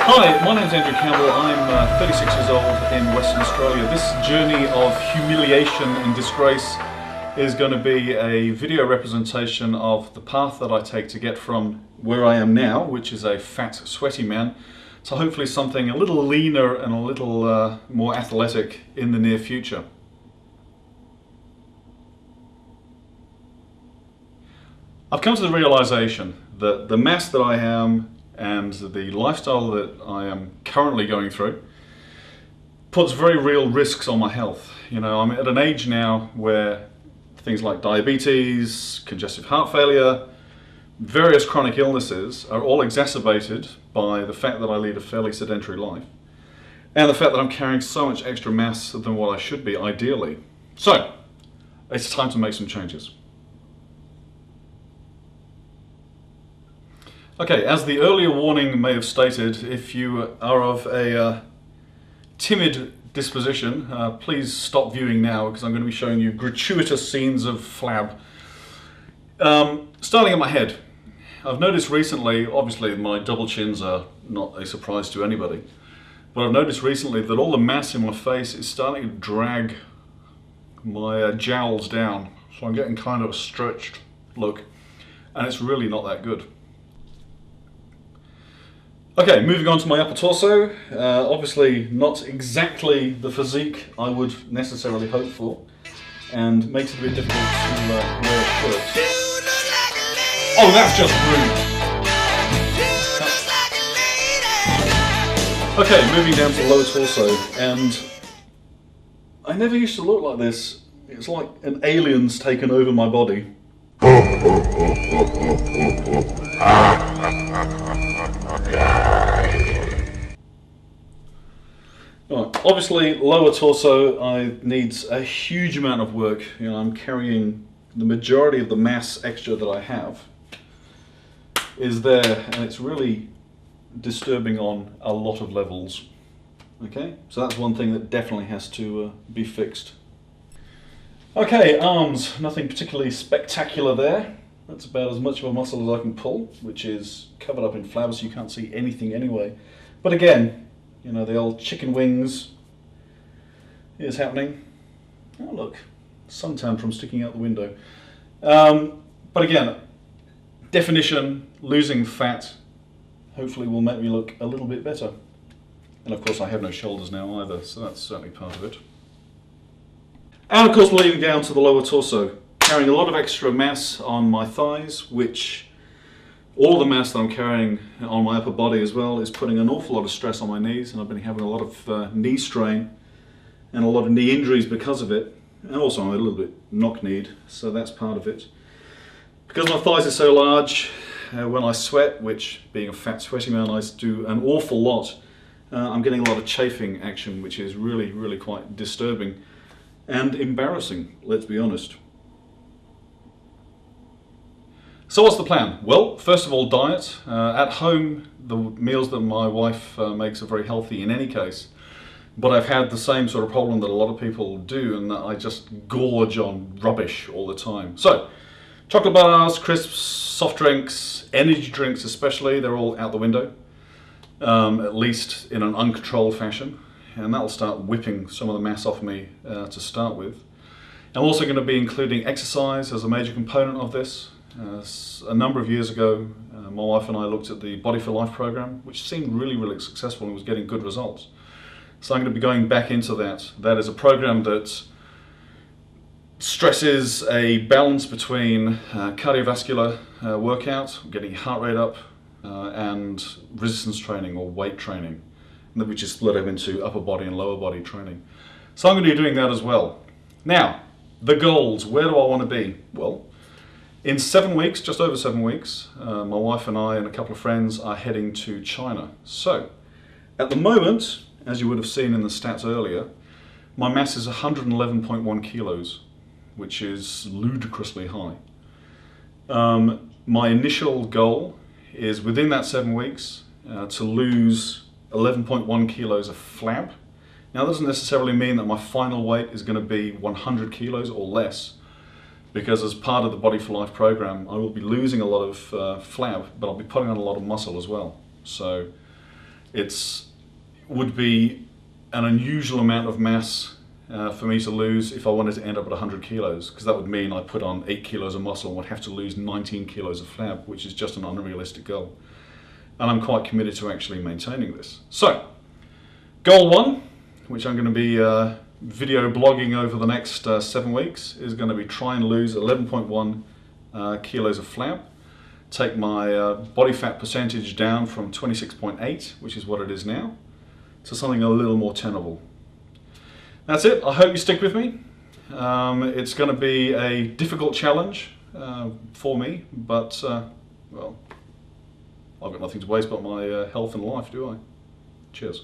Hi, my name's Andrew Campbell. I'm 36 years old in Western Australia. This journey of humiliation and disgrace is going to be a video representation of the path that I take to get from where I am now, which is a fat, sweaty man, to hopefully something a little leaner and a little more athletic in the near future. I've come to the realization that the mess that I am and the lifestyle that I am currently going through puts very real risks on my health. You know, I'm at an age now where things like diabetes, congestive heart failure, various chronic illnesses are all exacerbated by the fact that I lead a fairly sedentary life and the fact that I'm carrying so much extra mass than what I should be ideally. So, it's time to make some changes. Okay, as the earlier warning may have stated, if you are of a timid disposition, please stop viewing now because I'm going to be showing you gratuitous scenes of flab. Starting at my head, I've noticed recently, obviously my double chins are not a surprise to anybody, but I've noticed recently that all the mass in my face is starting to drag my jowls down, so I'm getting kind of a stretched look, and it's really not that good. Okay, moving on to my upper torso, obviously not exactly the physique I would necessarily hope for, and makes it a bit difficult to wear a shirt. Oh, that's just rude! Okay, moving down to the lower torso, and I never used to look like this. It's like an alien's taken over my body. Right, obviously lower torso needs a huge amount of work. You know, I'm carrying the majority of the mass extra that I have is there, and it's really disturbing on a lot of levels. Okay, so that's one thing that definitely has to be fixed. Okay, arms, nothing particularly spectacular there. That's about as much of a muscle as I can pull, which is covered up in flab so you can't see anything anyway. But again, you know, the old chicken wings is happening. Oh look, suntan from sticking out the window. But again, definition, losing fat, hopefully will make me look a little bit better. And of course I have no shoulders now either, so that's certainly part of it. And of course leading down to the lower torso, carrying a lot of extra mass on my thighs, which all the mass that I'm carrying on my upper body as well is putting an awful lot of stress on my knees, and I've been having a lot of knee strain and a lot of knee injuries because of it, and also I'm a little bit knock-kneed, so that's part of it. Because my thighs are so large, when I sweat, which being a fat sweaty man I do an awful lot, I'm getting a lot of chafing action, which is really quite disturbing and embarrassing, let's be honest. So what's the plan? Well, first of all, diet. At home, the meals that my wife makes are very healthy in any case, but I've had the same sort of problem that a lot of people do, and that I just gorge on rubbish all the time. So, chocolate bars, crisps, soft drinks, energy drinks especially, they're all out the window, at least in an uncontrolled fashion, and that'll start whipping some of the mass off me to start with. I'm also going to be including exercise as a major component of this. A number of years ago, my wife and I looked at the Body for Life program, which seemed really successful and was getting good results. So I'm going to be going back into that. That is a program that stresses a balance between cardiovascular workout, getting heart rate up, and resistance training or weight training, which is split up into upper body and lower body training. So I'm going to be doing that as well. Now, the goals, where do I want to be? Well, in 7 weeks, just over 7 weeks, my wife and I and a couple of friends are heading to China. So, at the moment, as you would have seen in the stats earlier, my mass is 111.1 kilos, which is ludicrously high. My initial goal is within that 7 weeks to lose 11.1 kilos of flab. Now, that doesn't necessarily mean that my final weight is going to be 100 kilos or less, because as part of the Body for Life program, I will be losing a lot of flab, but I'll be putting on a lot of muscle as well. So would be an unusual amount of mass for me to lose if I wanted to end up at 100 kilos, because that would mean I put on 8 kilos of muscle and would have to lose 19 kilos of flab, which is just an unrealistic goal. And I'm quite committed to actually maintaining this. So, goal 1, which I'm going to be video blogging over the next 7 weeks, is going to be try and lose 11.1 kilos of flab. Take my body fat percentage down from 26.8, which is what it is now, to something a little more tenable. That's it. I hope you stick with me. It's going to be a difficult challenge for me, but well, I've got nothing to waste but my health and life, do I? Cheers.